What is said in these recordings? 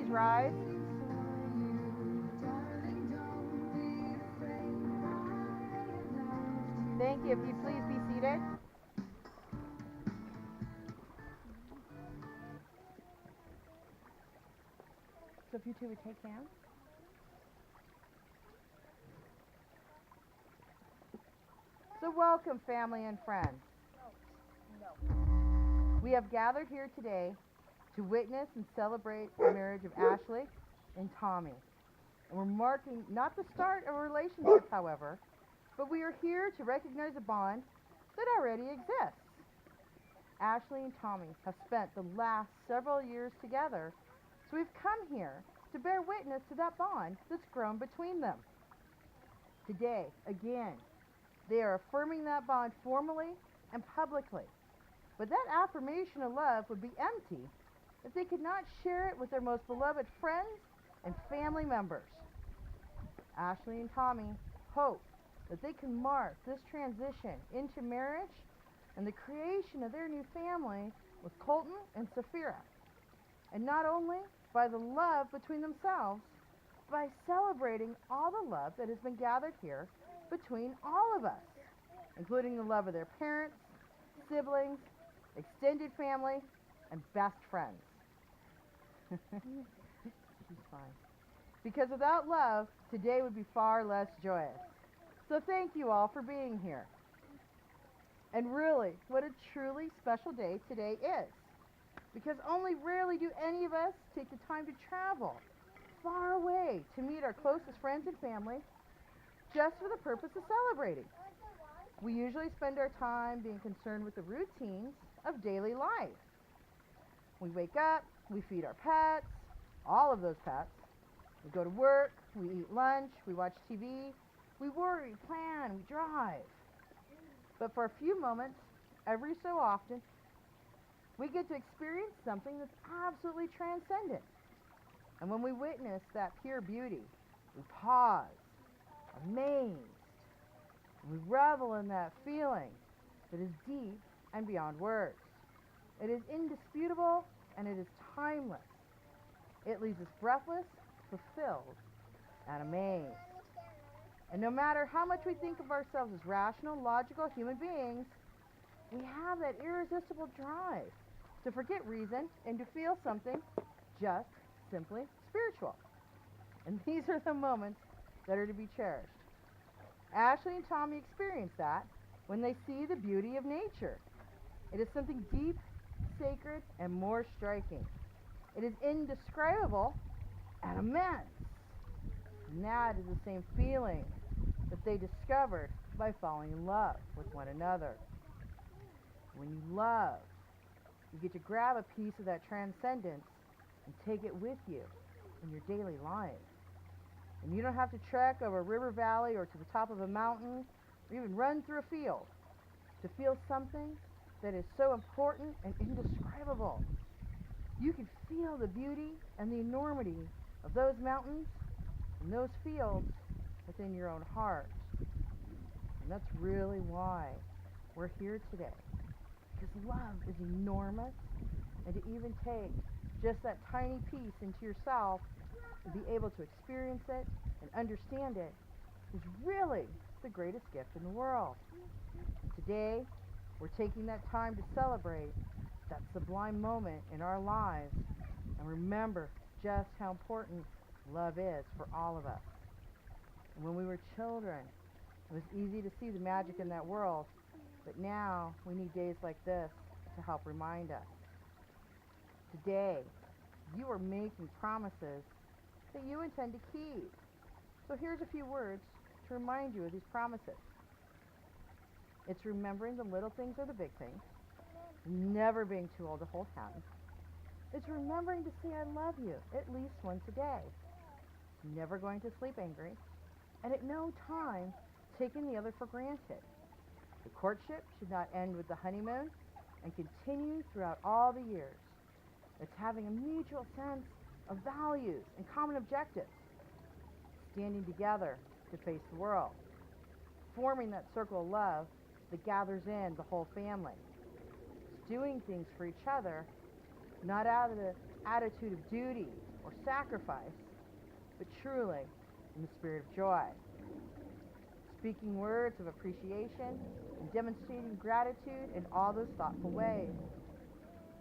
rise. Thank you. If you please be seated. So if you two would take hands. So welcome, family and friends. We have gathered here today to witness and celebrate the marriage of Ashley and Tommy. And we're marking not the start of a relationship, however, but we are here to recognize a bond that already exists. Ashley and Tommy have spent the last several years together, so we've come here to bear witness to that bond that's grown between them. Today, again, they are affirming that bond formally and publicly. But that affirmation of love would be empty if they could not share it with their most beloved friends and family members. Ashley and Tommy hope that they can mark this transition into marriage and the creation of their new family with Colton and Saphira. And not only by the love between themselves, but by celebrating all the love that has been gathered here between all of us, including the love of their parents, siblings, extended family, and best friends. She's fine. Because without love, today would be far less joyous. So thank you all for being here. And really, what a truly special day today is. Because only rarely do any of us take the time to travel far away to meet our closest friends and family just for the purpose of celebrating. We usually spend our time being concerned with the routines of daily life. We wake up, we feed our pets, all of those pets. We go to work, we eat lunch, we watch TV, we worry, plan, we drive. But for a few moments, every so often, we get to experience something that's absolutely transcendent. And when we witness that pure beauty, we pause, amazed, and we revel in that feeling that is deep and beyond words. It is indisputable and it is timeless. It leaves us breathless, fulfilled, and amazed. And no matter how much we think of ourselves as rational, logical human beings, we have that irresistible drive to forget reason and to feel something just simply spiritual. And these are the moments that are to be cherished. Ashley and Tommy experience that when they see the beauty of nature. It is something deep, sacred, and more striking. It is indescribable and immense. And that is the same feeling that they discovered by falling in love with one another. When you love, you get to grab a piece of that transcendence and take it with you in your daily life. And you don't have to trek over a river valley or to the top of a mountain or even run through a field to feel something that is so important and indescribable. You can feel the beauty and the enormity of those mountains and those fields within your own heart. And that's really why we're here today. Because love is enormous, and to even take just that tiny piece into yourself and be able to experience it and understand it is really the greatest gift in the world. And today, we're taking that time to celebrate that sublime moment in our lives and remember just how important love is for all of us. And when we were children, it was easy to see the magic in that world, but now we need days like this to help remind us. Today, you are making promises that you intend to keep. So here's a few words to remind you of these promises. It's remembering the little things or the big things, never being too old to hold hands. It's remembering to say I love you at least once a day, never going to sleep angry, and at no time taking the other for granted. The courtship should not end with the honeymoon and continue throughout all the years. It's having a mutual sense of values and common objectives, standing together to face the world, forming that circle of love that gathers in the whole family. It's doing things for each other, not out of the attitude of duty or sacrifice, but truly in the spirit of joy. Speaking words of appreciation and demonstrating gratitude in all those thoughtful ways.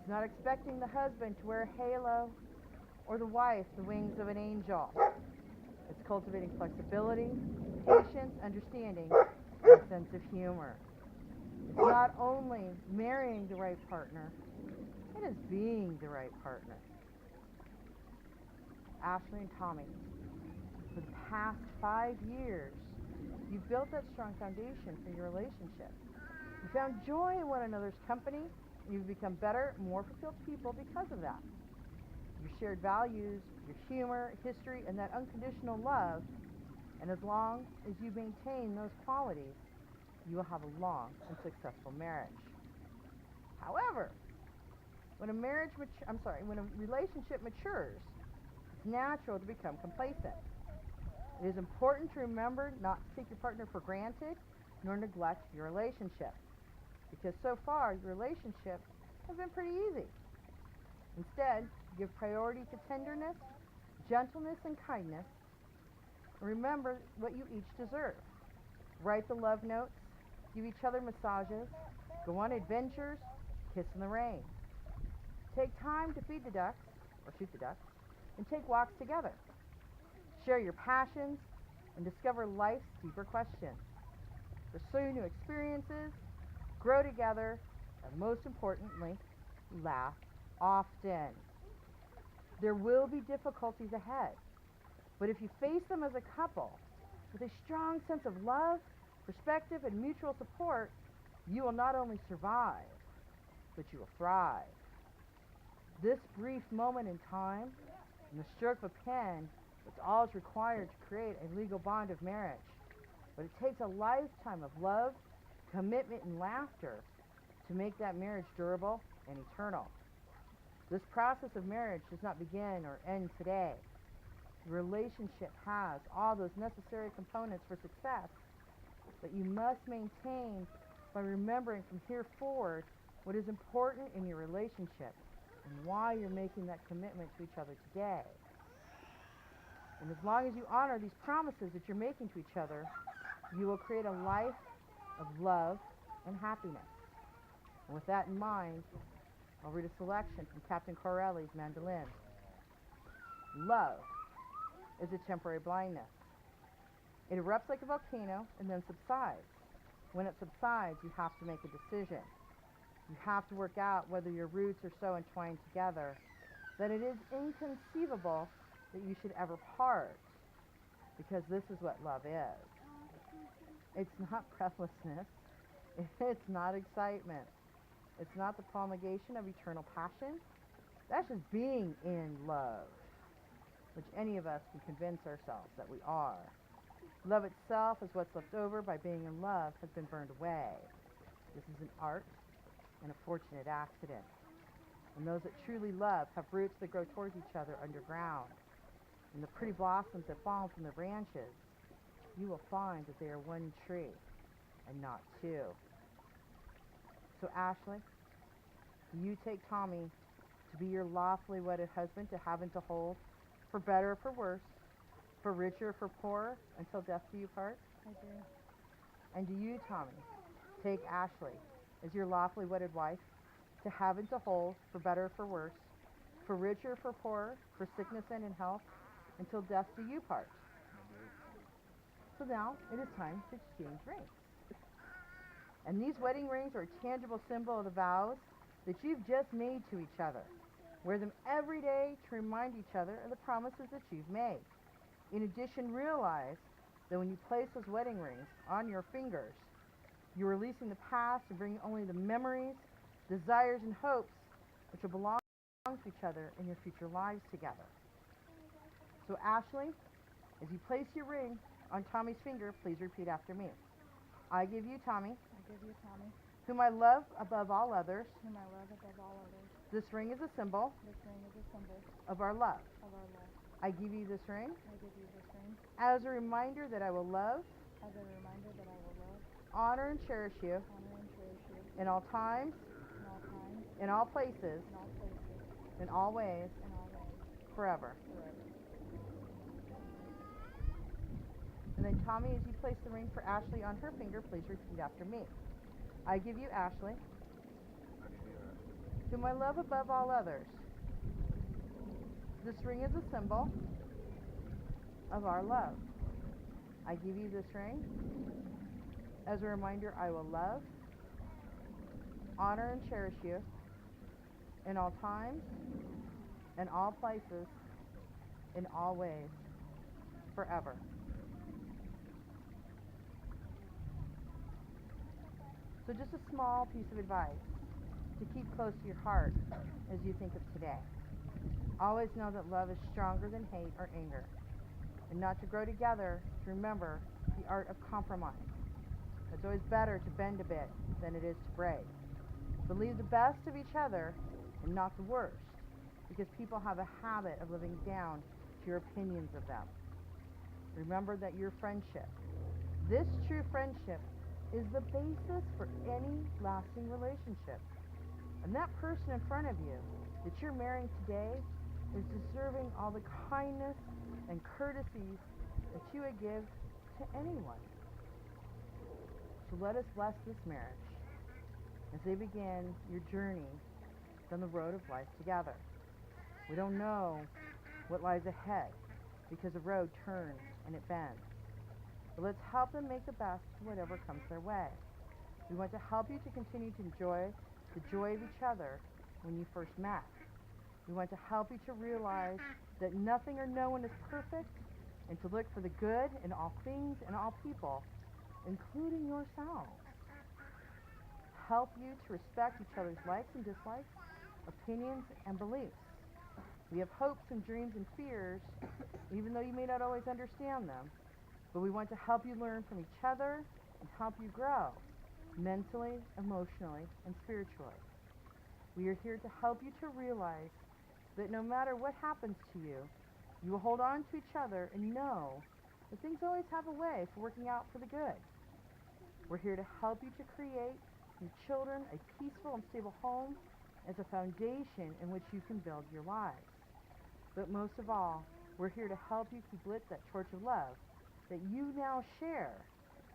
It's not expecting the husband to wear a halo or the wife the wings of an angel. It's cultivating flexibility, patience, understanding, and a sense of humor. It's not only marrying the right partner, it is being the right partner. Ashley and Tommy, for the past 5 years, you've built that strong foundation for your relationship. You found joy in one another's company, and you've become better, more fulfilled people because of that. Your shared values, your humor, history, and that unconditional love, and as long as you maintain those qualities, you will have a long and successful marriage. However, when a relationship matures, it's natural to become complacent. It is important to remember not to take your partner for granted, nor neglect your relationship, because so far your relationship has been pretty easy. Instead, give priority to tenderness, gentleness, and kindness, and remember what you each deserve. Write the love notes, give each other massages, go on adventures, kiss in the rain. Take time to feed the ducks, or shoot the ducks, and take walks together. Share your passions and discover life's deeper questions. Pursue new experiences, grow together, and most importantly, laugh often. There will be difficulties ahead, but if you face them as a couple with a strong sense of love, perspective, and mutual support, you will not only survive, but you will thrive. This brief moment in time and the stroke of a pen is all is required to create a legal bond of marriage, but it takes a lifetime of love, commitment, and laughter to make that marriage durable and eternal. This process of marriage does not begin or end today. The relationship has all those necessary components for success that you must maintain by remembering from here forward what is important in your relationship and why you're making that commitment to each other today. And as long as you honor these promises that you're making to each other, you will create a life of love and happiness. And with that in mind, I'll read a selection from Captain Corelli's mandolin. Love is a temporary blindness. It erupts like a volcano and then subsides. When it subsides, you have to make a decision. You have to work out whether your roots are so entwined together that it is inconceivable that you should ever part, because this is what love is. It's not breathlessness. It's not excitement. It's not the promulgation of eternal passion. That's just being in love, which any of us can convince ourselves that we are. Love itself is what's left over by being in love has been burned away. This is an art and a fortunate accident. And those that truly love have roots that grow towards each other underground. And the pretty blossoms that fall from the branches, you will find that they are one tree and not two. So Ashley, do you take Tommy to be your lawfully wedded husband to have and to hold, for better or for worse, for richer or for poorer, until death do you part? I do. And do you, Tommy, take Ashley as your lawfully wedded wife to have and to hold, for better or for worse, for richer or for poorer, for sickness and in health, until death do you part? So now it is time to exchange rings. And these wedding rings are a tangible symbol of the vows that you've just made to each other. Wear them every day to remind each other of the promises that you've made. In addition, realize that when you place those wedding rings on your fingers, you're releasing the past and bringing only the memories, desires, and hopes which will belong to each other in your future lives together. So Ashley, as you place your ring on Tommy's finger, please repeat after me. I give you, Tommy, I give you, Tommy, whom I love above all others. whom I love above all others. This ring is a symbol This ring is a symbol of our love. of our love. I give you this ring I give you this ring as a reminder that I will love, as a reminder that I will love, honor, and cherish you honor, and cherish you in all times, in all times, in all places, in all places, in all ways, in all ways, forever. forever. And then Tommy, as you place the ring for Ashley on her finger, please repeat after me. I give you Ashley, whom I love above all others. This ring is a symbol of our love. I give you this ring as a reminder I will love, honor, and cherish you in all times and all places, in all ways, forever. So just a small piece of advice to keep close to your heart as you think of today. Always know that love is stronger than hate or anger, and not to grow together, to remember the art of compromise. It's always better to bend a bit than it is to break. Believe the best of each other and not the worst, because people have a habit of living down to your opinions of them. Remember that your friendship, this true friendship, is the basis for any lasting relationship. And that person in front of you that you're marrying today is deserving all the kindness and courtesies that you would give to anyone. So let us bless this marriage as they begin your journey down the road of life together. We don't know what lies ahead because the road turns and it bends. But let's help them make the best of whatever comes their way. We want to help you to continue to enjoy the joy of each other when you first met. We want to help you to realize that nothing or no one is perfect, and to look for the good in all things and all people, including yourselves. Help you to respect each other's likes and dislikes, opinions and beliefs. We have hopes and dreams and fears, even though you may not always understand them. But we want to help you learn from each other and help you grow mentally, emotionally, and spiritually. We are here to help you to realize that no matter what happens to you, you will hold on to each other and know that things always have a way for working out for the good. We're here to help you to create your children a peaceful and stable home as a foundation in which you can build your lives. But most of all, we're here to help you keep lit that torch of love that you now share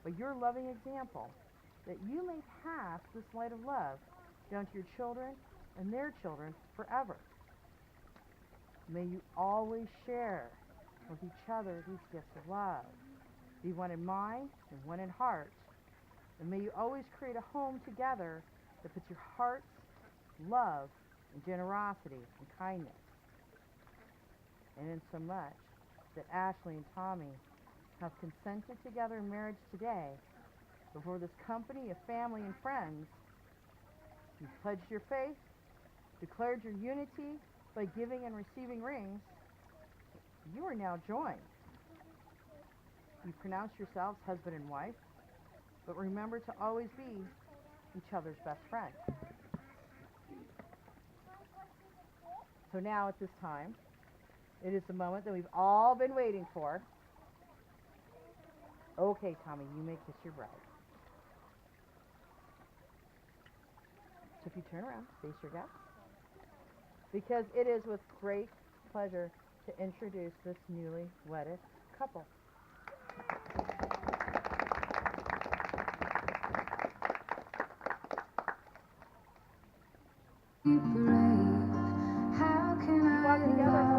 by your loving example, that you may pass this light of love down to your children and their children forever. May you always share with each other these gifts of love. Be one in mind and one in heart. And may you always create a home together that puts your hearts, love, and generosity and kindness. And in so much that Ashley and Tommy have consented together in marriage today, before this company of family and friends, you've pledged your faith, declared your unity by giving and receiving rings. You are now joined. You pronounce yourselves husband and wife, but remember to always be each other's best friend. So now at this time, it is the moment that we've all been waiting for. Okay, Tommy, you may kiss your bride. So if you turn around, face your guest. Because it is with great pleasure to introduce this newly wedded couple. You walk together.